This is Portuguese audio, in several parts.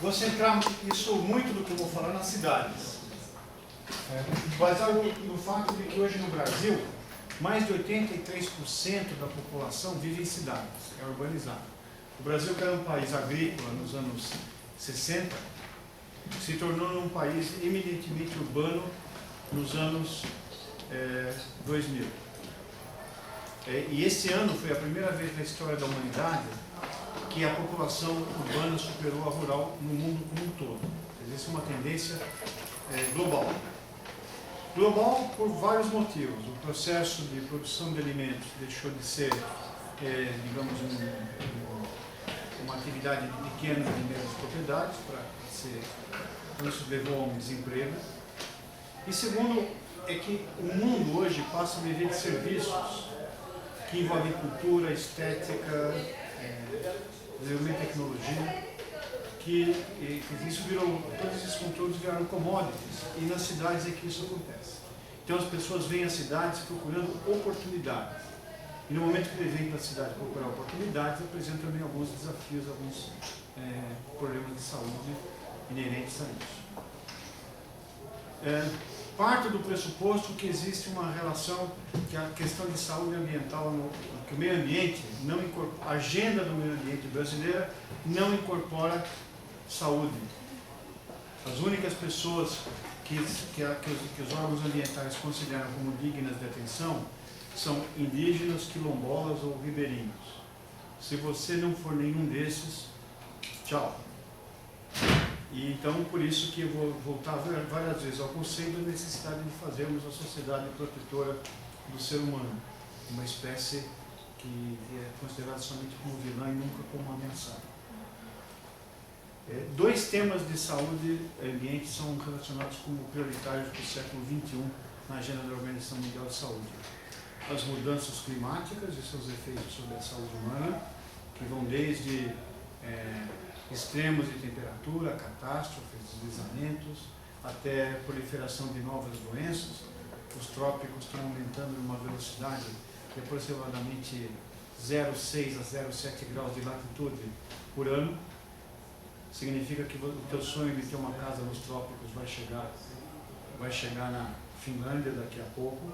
vou centrar isso muito do que eu vou falar nas cidades. Baseado no fato de que hoje no Brasil, mais de 83% da população vive em cidades, é urbanizado. O Brasil, que era um país agrícola nos anos 60, se tornou um país eminentemente urbano nos anos 2000. E esse ano foi a primeira vez na história da humanidade que a população urbana superou a rural no mundo como um todo. Existe uma tendência global. Global por vários motivos. O processo de produção de alimentos deixou de ser, digamos, uma atividade de pequenas e médias propriedades, isso levou a um desemprego. E segundo, é que o mundo hoje passa a viver de serviços que envolvem cultura, estética, desenvolvimento de tecnologia, que isso virou, todos esses conteúdos viraram commodities, e nas cidades é que isso acontece. Então as pessoas vêm às cidades procurando oportunidades, e no momento que eles vêm para a cidade procurar oportunidades, apresentam também alguns desafios, alguns problemas de saúde inerentes a isso. Parte do pressuposto que existe uma relação, que a questão de saúde ambiental, que o meio ambiente não incorpora, a agenda do meio ambiente brasileira não incorpora saúde. As únicas pessoas que os órgãos ambientais consideram como dignas de atenção são indígenas, quilombolas ou ribeirinhos. Se você não for nenhum desses, tchau. E então, por isso que eu vou voltar várias vezes ao conceito da necessidade de fazermos a sociedade protetora do ser humano, uma espécie que é considerada somente como vilã e nunca como ameaçada. Dois temas de saúde e ambiente são relacionados como prioritários para o século XXI na agenda da Organização Mundial de Saúde. As mudanças climáticas e seus efeitos sobre a saúde humana, que vão desde extremos de temperatura, catástrofes, deslizamentos, até proliferação de novas doenças. Os trópicos estão aumentando numa velocidade de aproximadamente 0,6 a 0,7 graus de latitude por ano. Significa que o teu sonho de ter uma casa nos trópicos vai chegar na Finlândia daqui a pouco.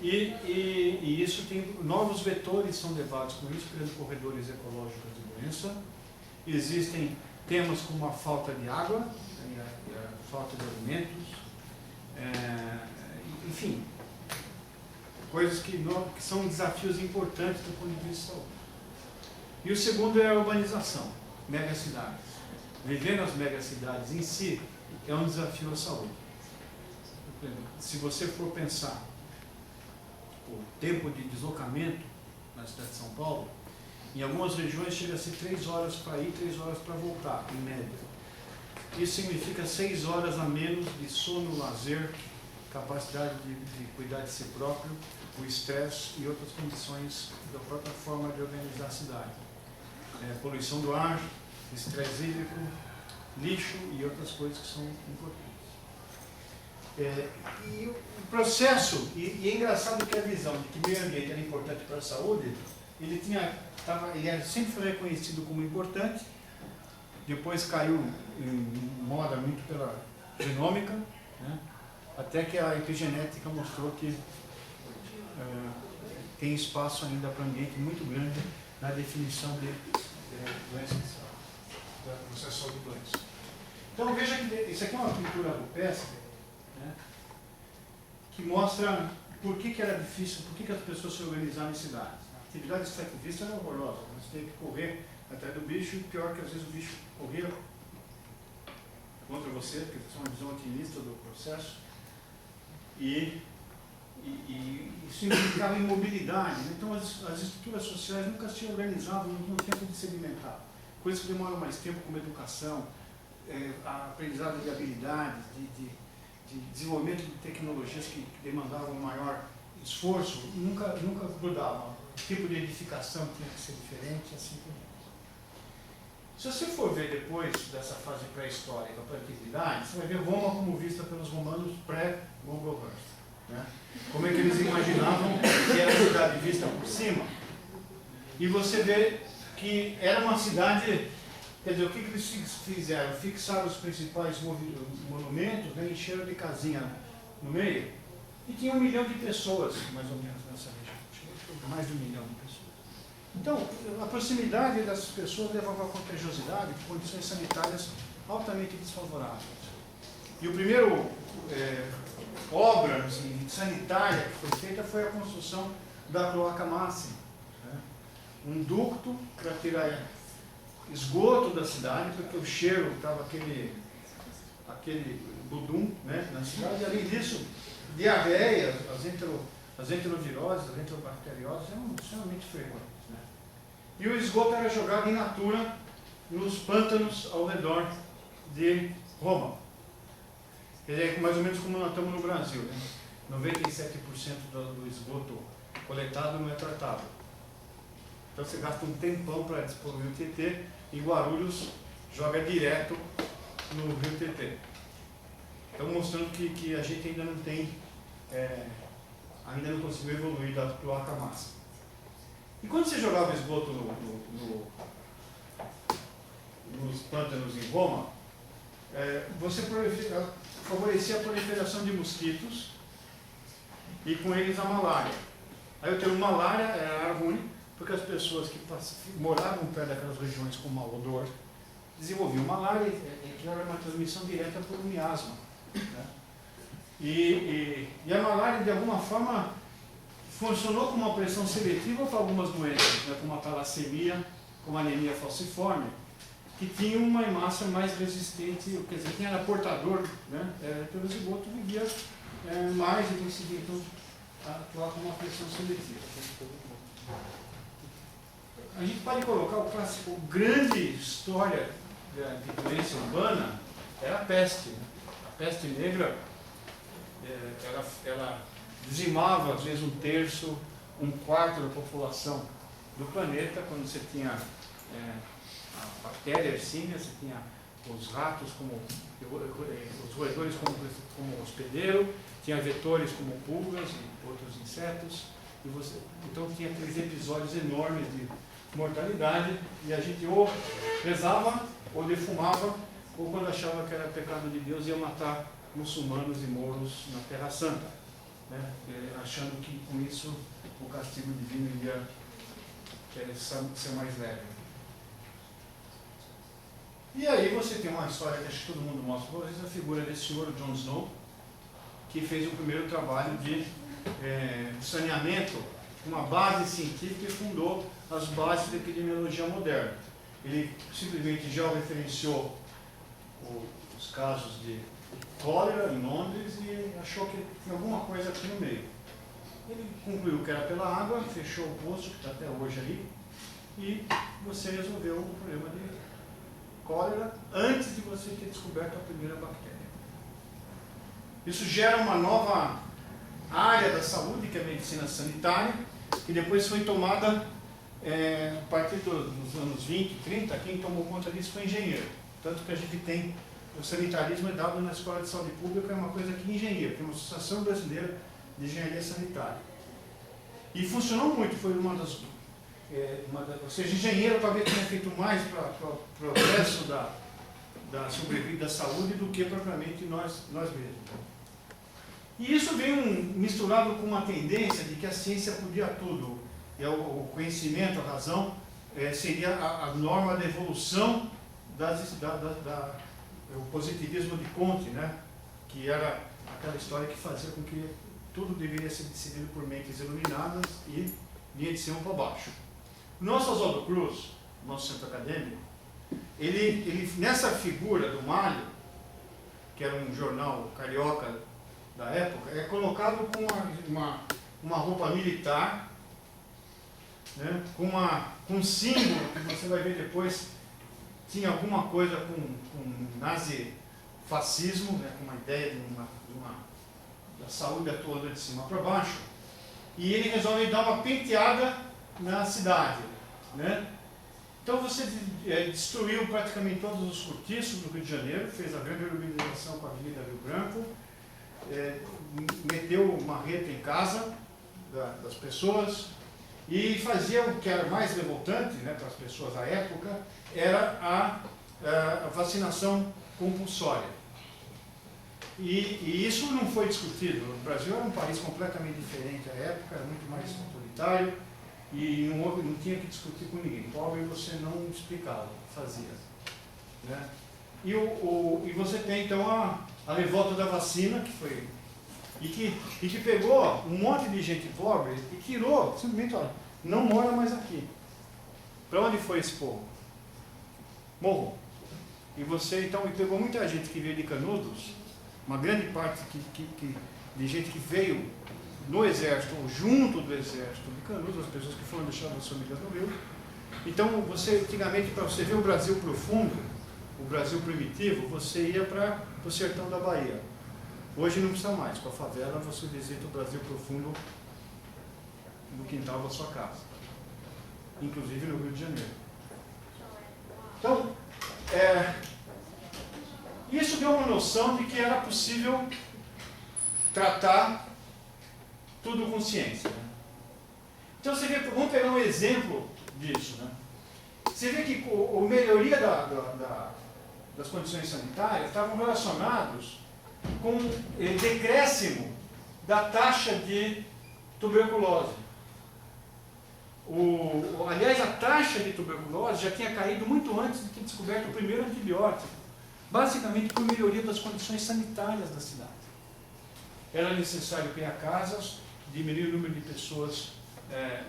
E isso tem novos vetores são levados com isso, criando corredores ecológicos de doença. Existem temas como a falta de água, a falta de alimentos, enfim, coisas que são desafios importantes do ponto de vista de saúde. E o segundo é a urbanização, megacidades. Viver nas megacidades em si é um desafio à saúde. Se você for pensar o tempo de deslocamento na cidade de São Paulo, em algumas regiões chega a ser 3 horas para ir, 3 horas para voltar, em média. Isso significa 6 horas a menos de sono, lazer, capacidade de cuidar de si próprio, o estresse e outras condições da própria forma de organizar a cidade. Poluição do ar, estresse hídrico, lixo e outras coisas que são importantes. E o processo, e é engraçado que a visão de que o meio ambiente era importante para a saúde, ele sempre foi reconhecido como importante, depois caiu em moda muito pela genômica, né? Até que a epigenética mostrou que tem espaço ainda para um ambiente muito grande na definição de doenças, da processação de doenças. Então veja que isso aqui é uma pintura rupestre, né, que mostra por que era difícil, por que as pessoas se organizavam em cidades. A atividade extrativista era horrorosa, você tem que correr atrás do bicho, e pior que às vezes o bicho corria contra você, porque você tem uma visão otimista do processo, e isso implicava imobilidade. Então as estruturas sociais nunca se organizavam no tempo de sedimentar. Coisas que demoram mais tempo, como educação, aprendizado de habilidades, de desenvolvimento de tecnologias que demandavam maior esforço, nunca grudavam. O tipo de edificação tinha que ser diferente, assim por diante. Se você for ver depois dessa fase pré-histórica para a antiguidade, você vai ver Roma como vista pelos romanos pré-Google Earth. Né? Como é que eles imaginavam que era a cidade vista por cima. E você vê que era uma cidade Quer dizer, o que eles fizeram? Fixaram os principais monumentos, né, encheram de casinha no meio, e tinha 1 milhão de pessoas, mais ou menos, nessa região. Mais de 1 milhão de pessoas. Então, a proximidade das pessoas levava a contagiosidade, condições sanitárias altamente desfavoráveis. E o primeiro obra sanitária que foi feita foi a construção da cloaca máxima, né? Um ducto para tirar esgoto da cidade, porque o cheiro estava aquele budum, né, na cidade. E, além disso, diarreia, as enteroviroses, as enterobacterioses eram extremamente frequentes, né? E o esgoto era jogado in natura nos pântanos ao redor de Roma. Quer dizer, mais ou menos como nós estamos no Brasil, né? 97% do esgoto coletado não é tratado. Então você gasta um tempão para despoluir o Tietê, e Guarulhos joga direto no rio Tietê. Então mostrando que a gente ainda não tem, ainda não conseguiu evoluir da cloaca máxima. E quando você jogava esgoto nos pântanos em Roma, você favorecia a proliferação de mosquitos e com eles a malária. Aí o termo malária era ruim, porque as pessoas que moravam perto daquelas regiões com mau odor desenvolviam malária, que era uma transmissão direta por um miasma, né? E a malária, de alguma forma, funcionou como uma pressão seletiva para algumas doenças, né, como a talassemia, como a anemia falciforme, que tinha uma hemácia mais resistente, quer dizer, quem era portador, né, pelo zigoto vivia mais e conseguia então atuar como uma pressão seletiva. A gente pode colocar o clássico, grande história de doença urbana era a peste, né? A peste negra, ela dizimava às vezes 1/3, 1/4 da população do planeta, quando você tinha a bactéria Yersinia, você tinha os ratos como os roedores como hospedeiro, tinha vetores como pulgas e outros insetos, então tinha aqueles episódios enormes de mortalidade, e a gente ou rezava, ou defumava, ou quando achava que era pecado de Deus ia matar muçulmanos e mouros na Terra Santa, né? Achando que com isso o castigo divino ia ser mais leve. E aí você tem uma história que acho que todo mundo mostra para vocês, a figura desse senhor John Snow, que fez o primeiro trabalho de saneamento, uma base científica, e fundou as bases da epidemiologia moderna. Ele simplesmente já referenciou os casos de cólera em Londres e achou que tinha alguma coisa aqui no meio. Ele concluiu que era pela água, fechou o poço, que está até hoje ali, e você resolveu o problema de cólera antes de você ter descoberto a primeira bactéria. Isso gera uma nova área da saúde, que é a medicina sanitária, que depois foi tomada a partir dos anos 20, 30, quem tomou conta disso foi engenheiro. Tanto que a gente tem, o sanitarismo é dado na Escola de Saúde Pública, é uma coisa que engenheiro, tem uma Associação Brasileira de Engenharia Sanitária. E funcionou muito, foi uma das... ou seja, engenheiro talvez tenha feito mais para o progresso da sobrevida da saúde do que propriamente nós mesmos. E isso veio misturado com uma tendência de que a ciência podia tudo. E o conhecimento, a razão, seria a norma da evolução o positivismo de Comte, né? Que era aquela história que fazia com que tudo deveria ser decidido por mentes iluminadas e vinha de cima para baixo. O nosso Oswaldo Cruz, nosso centro acadêmico, ele nessa figura do Malho, que era um jornal carioca da época, é colocado com uma roupa militar, né, com um símbolo que você vai ver depois, tinha alguma coisa com nazifascismo, né, com uma ideia da saúde atuando de cima para baixo, e ele resolve dar uma penteada na cidade, né? Então você destruiu praticamente todos os cortiços do Rio de Janeiro, fez a grande urbanização com a Avenida Rio Branco, meteu marreta em casa das pessoas, E fazia o que era mais revoltante, né, para as pessoas da época, era a vacinação compulsória. E isso não foi discutido. O Brasil era um país completamente diferente à época, era muito mais autoritário, e não tinha que discutir com ninguém. Pobre você não explicava, fazia. Né? E você tem então a revolta da vacina, que foi. E que pegou um monte de gente pobre e tirou, simplesmente, olha, não mora mais aqui. Para onde foi esse povo? Morro. E você então pegou muita gente que veio de Canudos, uma grande parte de gente que veio no exército, ou junto do exército de Canudos, as pessoas que foram deixadas as famílias no Rio. Então, você, antigamente, para você ver o Brasil profundo, o Brasil primitivo, você ia para o sertão da Bahia. Hoje não precisa mais. Com a favela, você visita o Brasil profundo no quintal da sua casa. Inclusive no Rio de Janeiro. Então, isso deu uma noção de que era possível tratar tudo com ciência. Né? Então, você vê, vamos pegar um exemplo disso. Né? Você vê que a melhoria das condições sanitárias estavam relacionados com o decréscimo da taxa de tuberculose. Aliás, a taxa de tuberculose já tinha caído muito antes de ter descoberto o primeiro antibiótico, basicamente por melhoria das condições sanitárias da cidade. Era necessário criar casas, diminuir o número de pessoas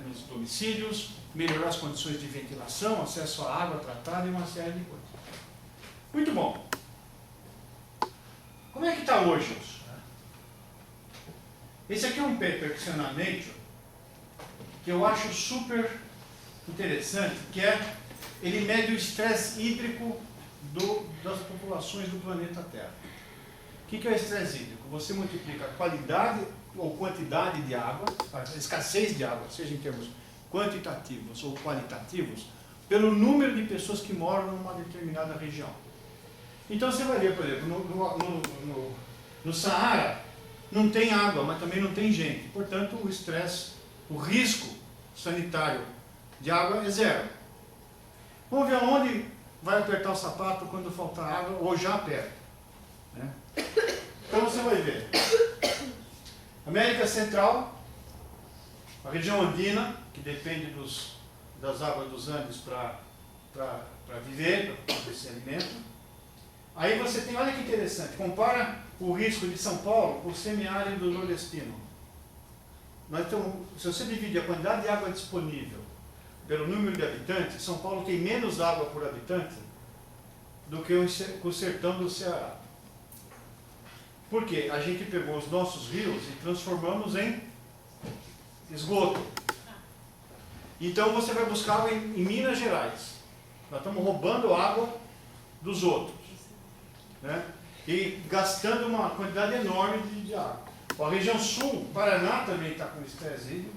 nos domicílios, melhorar as condições de ventilação, acesso à água tratada e uma série de coisas. Muito bom. Como é que está hoje isso? Esse aqui é um paper que saiu na Nature, que eu acho super interessante, que ele mede o estresse hídrico das populações do planeta Terra. O que é o estresse hídrico? Você multiplica a qualidade ou quantidade de água, a escassez de água, seja em termos quantitativos ou qualitativos, pelo número de pessoas que moram numa determinada região. Então você vai ver, por exemplo, no Saara não tem água, mas também não tem gente. Portanto, o estresse, o risco sanitário de água é zero. Vamos ver onde vai apertar o sapato quando faltar água, ou já aperta. Né? Então você vai ver. América Central, a região andina, que depende das águas dos Andes para viver, para produzir esse alimento. Aí você tem, olha que interessante, compara o risco de São Paulo com o semiárido nordestino. Se você divide a quantidade de água disponível pelo número de habitantes, São Paulo tem menos água por habitante do que o sertão do Ceará. Por quê? A gente pegou os nossos rios e transformamos em esgoto. Então você vai buscar água em Minas Gerais. Nós estamos roubando água dos outros. Né? E gastando uma quantidade enorme de água. A região sul, Paraná também está com estresse hídrico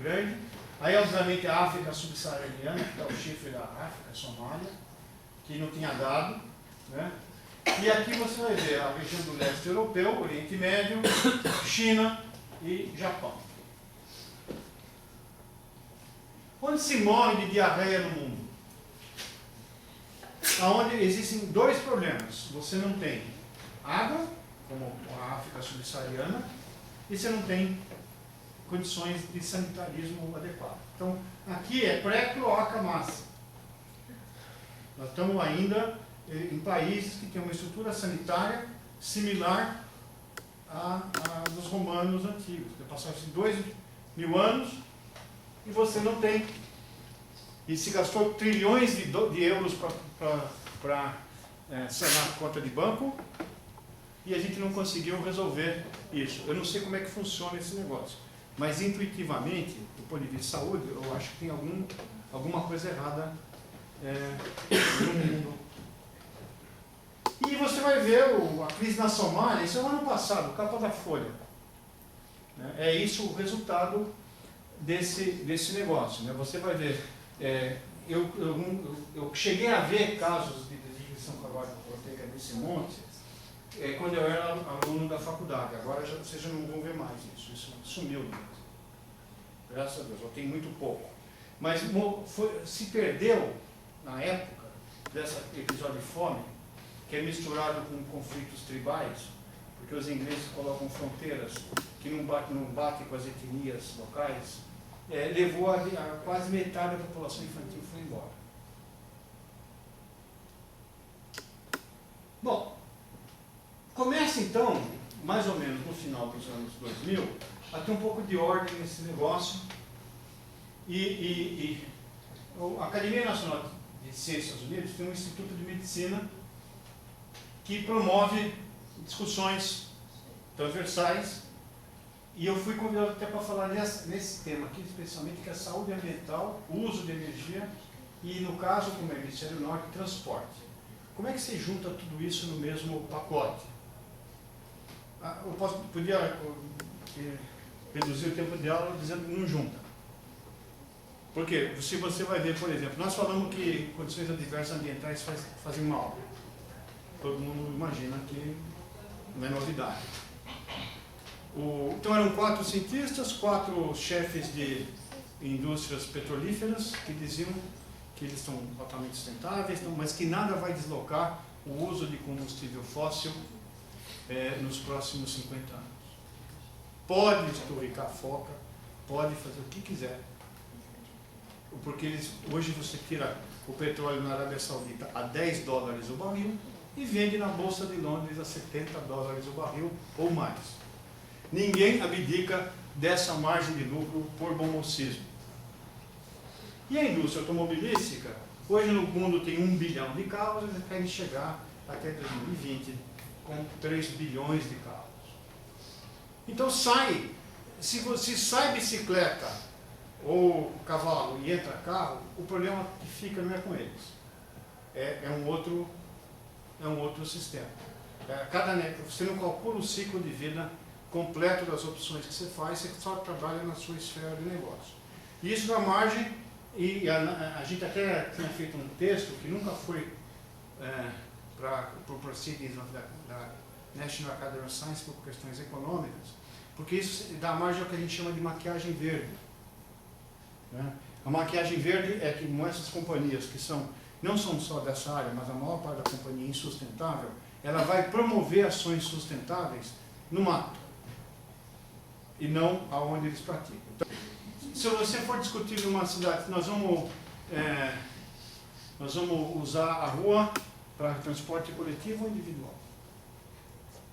grande. Aí, obviamente, a África subsaariana, que está o chifre da África, Somália, que não tinha dado. Né? E aqui você vai ver a região do leste europeu, Oriente Médio, China e Japão. Onde se morre de diarreia no mundo? Onde existem dois problemas. Você não tem água, como a África subsaariana, e você não tem condições de sanitarismo adequado. Então, aqui é pré-cloaca massa. Nós estamos ainda em países que têm uma estrutura sanitária similar à dos romanos antigos. Passaram-se 2.000 anos e você não tem. E se gastou trilhões de euros para sanar a conta de banco e a gente não conseguiu resolver isso. Eu não sei como é que funciona esse negócio, mas intuitivamente, do ponto de vista de saúde, eu acho que tem alguma coisa errada no mundo. E você vai ver a crise na Somália, isso é o ano passado, capa da Folha. É isso o resultado desse negócio. Né? Você vai ver, eu cheguei a ver casos de desnutrição calórica proteica desse monte quando eu era aluno da faculdade. Agora vocês já não vão ver mais isso sumiu. graças a Deus, ou tem muito pouco. Mas se perdeu, na época, desse episódio de fome, que é misturado com conflitos tribais, porque os ingleses colocam fronteiras que não batem com as etnias locais, levou a quase metade da população infantil foi embora. Bom, começa então, mais ou menos no final dos anos 2000, a ter um pouco de ordem nesse negócio, e a Academia Nacional de Ciências dos Estados Unidos tem um Instituto de Medicina que promove discussões transversais, e eu fui convidado até para falar nesse tema aqui, especialmente, que é a saúde ambiental, o uso de energia e, no caso, como é Hemisfério Norte, transporte. Como é que você junta tudo isso no mesmo pacote? Eu podia reduzir o tempo de aula dizendo que não junta. Porque se você vai ver, por exemplo, nós falamos que condições adversas ambientais fazem mal. Todo mundo imagina que não é novidade. Então eram 4 cientistas, 4 chefes de indústrias petrolíferas que diziam que eles estão totalmente sustentáveis, mas que nada vai deslocar o uso de combustível fóssil nos próximos 50 anos. Pode esturricar foca, pode fazer o que quiser. Porque hoje você tira o petróleo na Arábia Saudita a $10 o barril e vende na Bolsa de Londres a $70 o barril ou mais. Ninguém abdica dessa margem de lucro por bom mocismo. E a indústria automobilística, hoje no mundo tem 1 bilhão de carros, eles querem chegar até 2020 com 3 bilhões de carros. Então se você sai bicicleta ou cavalo e entra carro, o problema que fica não é com eles. É um outro sistema. Você não calcula o ciclo de vida completo das opções que você faz, você só trabalha na sua esfera de negócio. E isso dá margem, e a gente até tinha feito um texto que nunca foi para o Proceedings da National Academy of Science por questões econômicas, porque isso dá margem ao que a gente chama de maquiagem verde. A maquiagem verde é que essas companhias que não são só dessa área, mas a maior parte da companhia insustentável, ela vai promover ações sustentáveis no mato e não aonde eles praticam. Então, se você for discutir numa cidade, nós vamos usar a rua para transporte coletivo ou individual.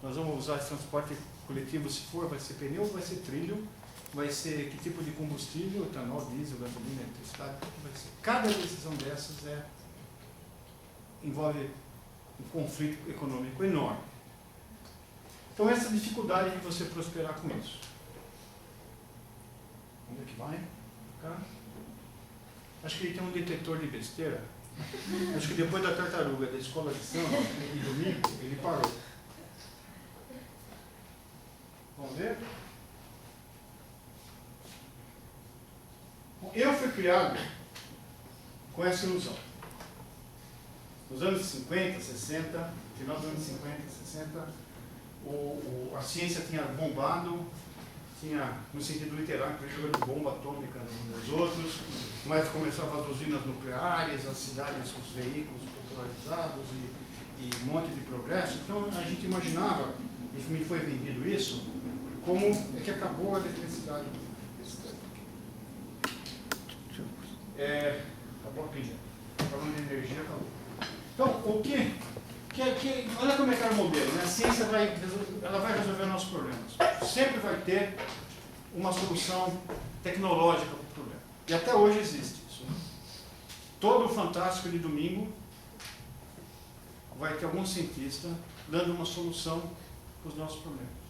Nós vamos usar esse transporte coletivo, se for, vai ser pneu, vai ser trilho, vai ser que tipo de combustível, etanol, diesel, gasolina, eletricidade, o que vai ser. Cada decisão dessas envolve um conflito econômico enorme. Então essa dificuldade de você prosperar com isso. Onde é que vai? Cá. Acho que ele tem um detetor de besteira. Acho que depois da tartaruga da escola de samba e domingo, ele parou. Vamos ver? Eu fui criado com essa ilusão. Nos anos 50, 60, final dos anos 50, 60, a ciência tinha bombado, no sentido literário, jogando bomba atômica nos outros, mas começavam as usinas nucleares, as cidades com os veículos popularizados e um monte de progresso. Então a gente imaginava, e me foi vendido isso, como é que acabou a eletricidade. Acabou a pilha. Falando de energia, acabou. Então, olha como é que era o modelo, né? A ciência vai resolver nossos problemas. Sempre vai ter uma solução tecnológica para o problema. E até hoje existe isso. Né? Todo o Fantástico de domingo vai ter algum cientista dando uma solução para os nossos problemas.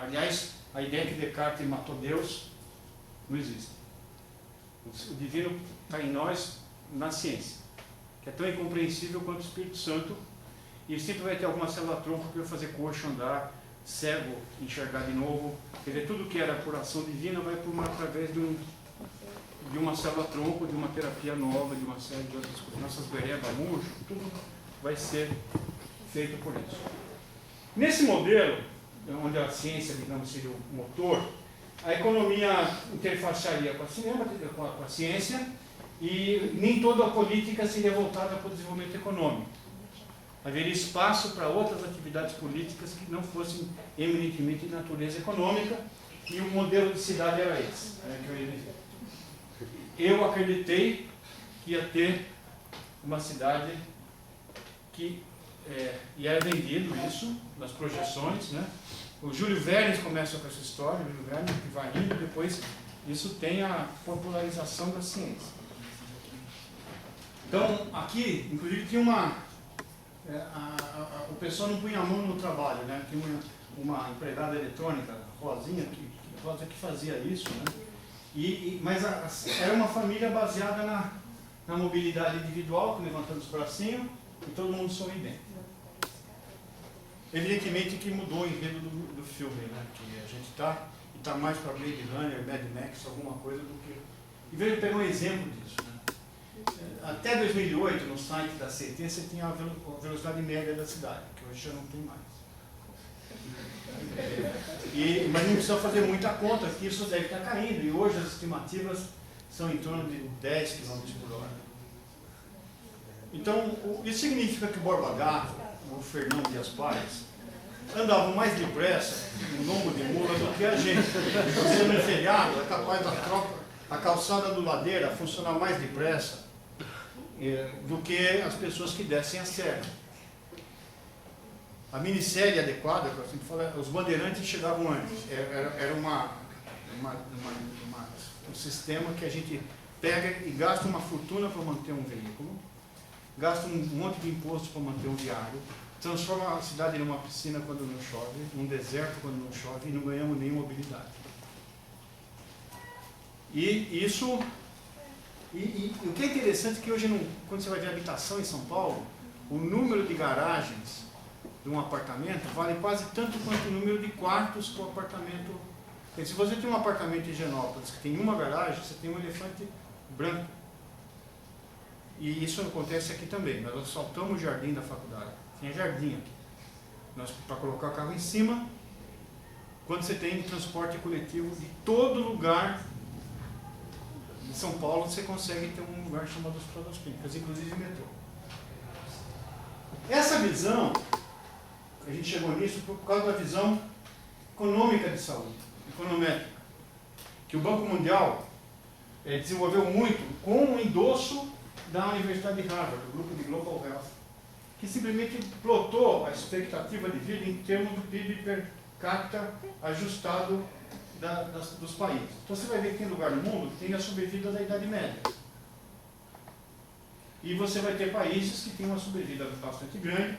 Aliás, a ideia que Descartes matou Deus não existe. O divino está em nós, na ciência, que é tão incompreensível quanto o Espírito Santo, e sempre vai ter alguma célula-tronco que vai fazer coxo andar, cego enxergar de novo. Quer dizer, tudo que era por ação divina vai através de uma célula-tronco, de uma terapia nova, de uma série de outras coisas. Nossas veredas, murcho, tudo vai ser feito por isso. Nesse modelo, onde a ciência, digamos, seria o motor, a economia interfacearia com a ciência, e nem toda a política seria voltada para o desenvolvimento econômico. Haveria espaço para outras atividades políticas que não fossem eminentemente de natureza econômica, e o modelo de cidade era esse, né, que eu ia dizer. Eu acreditei que ia ter uma cidade que, e era vendido isso, nas projeções, né? O Júlio Verne começa com essa história, o Júlio Verne que vai indo, depois isso tem a popularização da ciência. Então, aqui, inclusive, tinha o pessoal não punha a mão no trabalho, né? Tinha uma empregada eletrônica, Rosinha, Rosa, que fazia isso, né? Mas era uma família baseada na mobilidade individual, levantando os bracinhos, e todo mundo sorridente. Evidentemente que mudou o enredo do filme, né? Que a gente está mais para Blade Runner, Mad Max, alguma coisa do que... E veja, pegar um exemplo disso, né? Até 2008, no site da CT, você tinha a velocidade média da cidade, que hoje já não tem mais. Mas não precisa fazer muita conta, que isso deve estar caindo, e hoje as estimativas são em torno de 10 km por hora. Então, isso significa que o Borba Gato, o Fernão Dias Paz, andavam mais depressa no lombo de mula do que a gente. Você no feriado é capaz a calçada do Ladeira funcionar mais depressa do que as pessoas que descem a serra. A minissérie adequada, que eu sempre falo, os bandeirantes chegavam antes. Era um sistema que a gente pega e gasta uma fortuna para manter um veículo, gasta um monte de imposto para manter um viário, transforma a cidade numa piscina quando não chove, num deserto quando não chove, e não ganhamos nem mobilidade. E o que é interessante é que hoje, quando você vai ver habitação em São Paulo, o número de garagens de um apartamento vale quase tanto quanto o número de quartos que o apartamento tem. Se você tem um apartamento em Higienópolis que tem uma garagem, você tem um elefante branco. E isso acontece aqui também. Nós assaltamos o jardim da faculdade. Tinha jardim aqui. Para colocar o carro em cima, quando você tem transporte coletivo de todo lugar em São Paulo, você consegue ter um lugar chamado Hospital das Clínicas, inclusive metrô. Essa visão, a gente chegou nisso por causa da visão econômica de saúde, econométrica, que o Banco Mundial desenvolveu muito com o endosso da Universidade de Harvard, do grupo de Global Health, que simplesmente plotou a expectativa de vida em termos do PIB per capita ajustado dos países. Então você vai ver que tem lugar no mundo que tem a sobrevida da Idade Média. E você vai ter países que têm uma sobrevida bastante grande.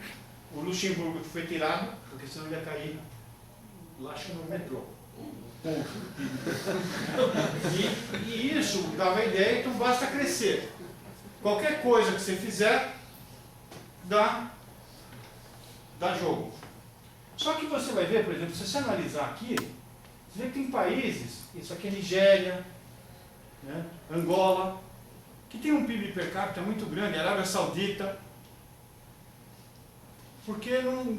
O Luxemburgo foi tirado, porque senão ele ia cair lá no metrô. E isso dava a ideia, então basta crescer. Qualquer coisa que você fizer, dá jogo. Só que você vai ver, por exemplo, se você analisar aqui, você vê que tem países, isso aqui é Nigéria, né, Angola, que tem um PIB per capita muito grande, Arábia Saudita, porque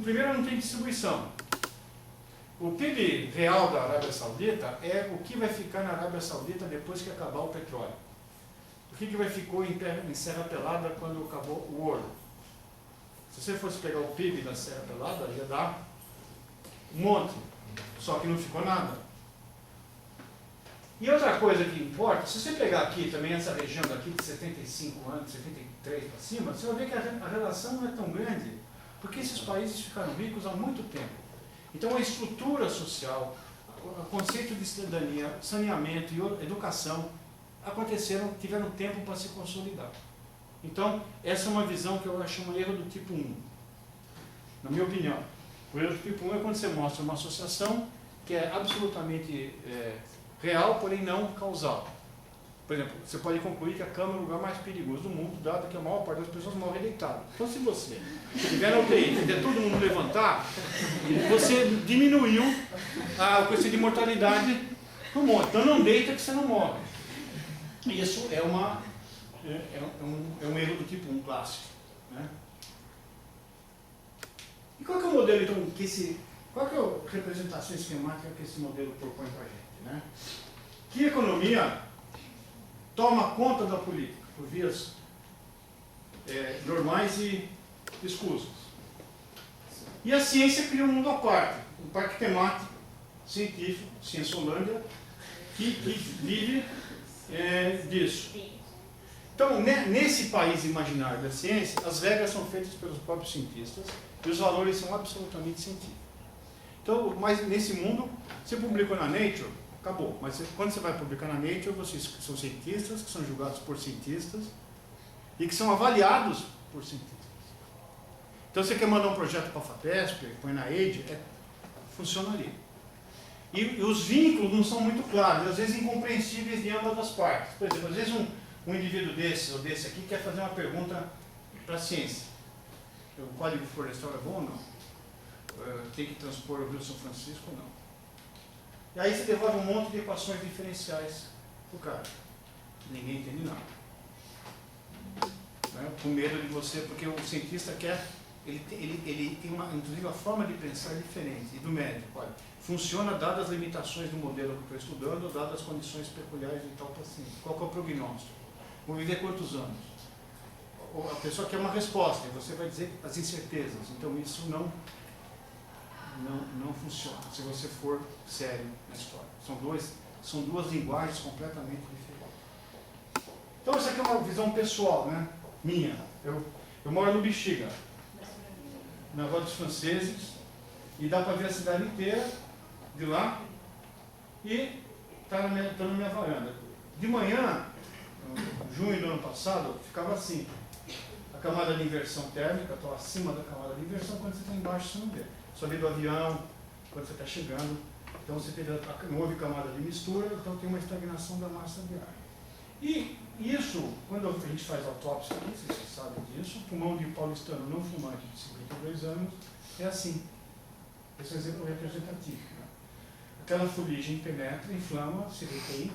primeiro não tem distribuição. O PIB real da Arábia Saudita é o que vai ficar na Arábia Saudita depois que acabar o petróleo. O que vai ficar em Serra Pelada quando acabou o ouro. Se você fosse pegar o PIB da Serra Pelada, ia dar um monte, só que não ficou nada. E outra coisa que importa, se você pegar aqui também essa região daqui de 75 anos, 73 para cima, você vai ver que a relação não é tão grande, porque esses países ficaram ricos há muito tempo. Então a estrutura social, o conceito de cidadania, saneamento e educação tiveram tempo para se consolidar. Então, essa é uma visão que eu acho um erro do tipo 1, na minha opinião. O erro do tipo 1 é quando você mostra uma associação que é absolutamente real, porém não causal. Por exemplo, você pode concluir que a cama é o lugar mais perigoso do mundo, dado que a maior parte das pessoas morre deitado. Então, se você tiver na UTI e fizer todo mundo levantar, você diminuiu a coisa de mortalidade no mundo. Então, não deita que você não morre. Isso é um erro do tipo 1 clássico, né? E qual que é o modelo, então, Qual que é a representação esquemática que esse modelo propõe para a gente, né? Que economia toma conta da política por vias normais e escusas. E a ciência cria um mundo à parte, um parque temático, científico, Ciênciolândia, que vive disso. Então, nesse país imaginário da ciência, as regras são feitas pelos próprios cientistas e os valores são absolutamente científicos. Então, mas nesse mundo, você publicou na Nature, acabou. Mas quando você vai publicar na Nature, vocês são cientistas, que são julgados por cientistas e que são avaliados por cientistas. Então, você quer mandar um projeto para a FAPESP, põe na AID, funciona ali. E os vínculos não são muito claros, às vezes incompreensíveis de ambas as partes. Por exemplo, às vezes um indivíduo desse ou desse aqui quer fazer uma pergunta para a ciência. O Código Florestal é bom ou não? Tem que transpor o Rio São Francisco ou não? E aí você devolve um monte de equações diferenciais para o cara. Ninguém entende nada. Né? Com medo de você, porque o cientista quer... Ele tem inclusive a forma de pensar diferente. E do médico, olha, funciona dadas as limitações do modelo que eu estou estudando, dadas as condições peculiares de tal paciente. Qual que é o prognóstico? Vou viver quantos anos? A pessoa quer uma resposta, e você vai dizer as incertezas. Então isso não funciona, se você for sério na história. São duas linguagens completamente diferentes. Então isso aqui é uma visão pessoal, né? Minha. Eu moro no Bexiga, na Rua dos Franceses, e dá para ver a cidade inteira de lá, e está na minha varanda. De manhã, em junho do ano passado, ficava assim. A camada de inversão térmica, estou acima da camada de inversão, quando você está embaixo você não vê. Sobe do avião, quando você está chegando, então você não houve camada de mistura, então tem uma estagnação da massa de ar. E isso, quando a gente faz autópsia, vocês sabem disso, o pulmão de paulistano não fumante de 52 anos é assim. Esse é um exemplo representativo. Né? Aquela fuligem penetra, inflama, se retém,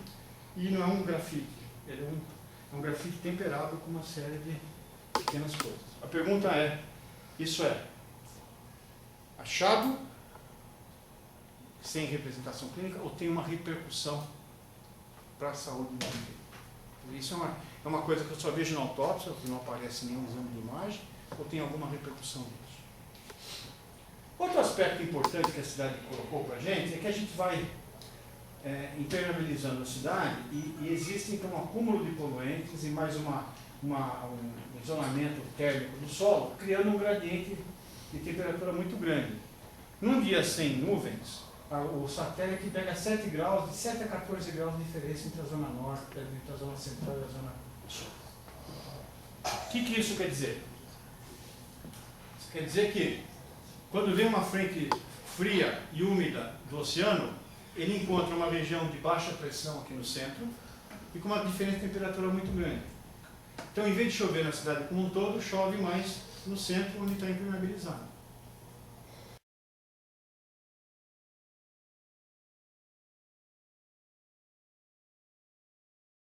e não é um grafite. Ele é um grafite temperado com uma série de pequenas coisas. A pergunta é, isso é achado, sem representação clínica, ou tem uma repercussão para a saúde do indivíduo? Isso é uma coisa que eu só vejo na autópsia, que não aparece em nenhum exame de imagem, ou tem alguma repercussão disso? Outro aspecto importante que a cidade colocou para a gente é que a gente vai impermeabilizando a cidade e existe então um acúmulo de poluentes e mais um isolamento térmico do solo, criando um gradiente de temperatura muito grande. Num dia sem nuvens, o satélite pega 7 graus, de 7 a 14 graus de diferença entre a zona norte, entre a zona central e a zona sul. O que isso quer dizer? Isso quer dizer que, quando vem uma frente fria e úmida do oceano, ele encontra uma região de baixa pressão aqui no centro e com uma diferença de temperatura muito grande. Então, em vez de chover na cidade como um todo, chove mais no centro, onde está impermeabilizado.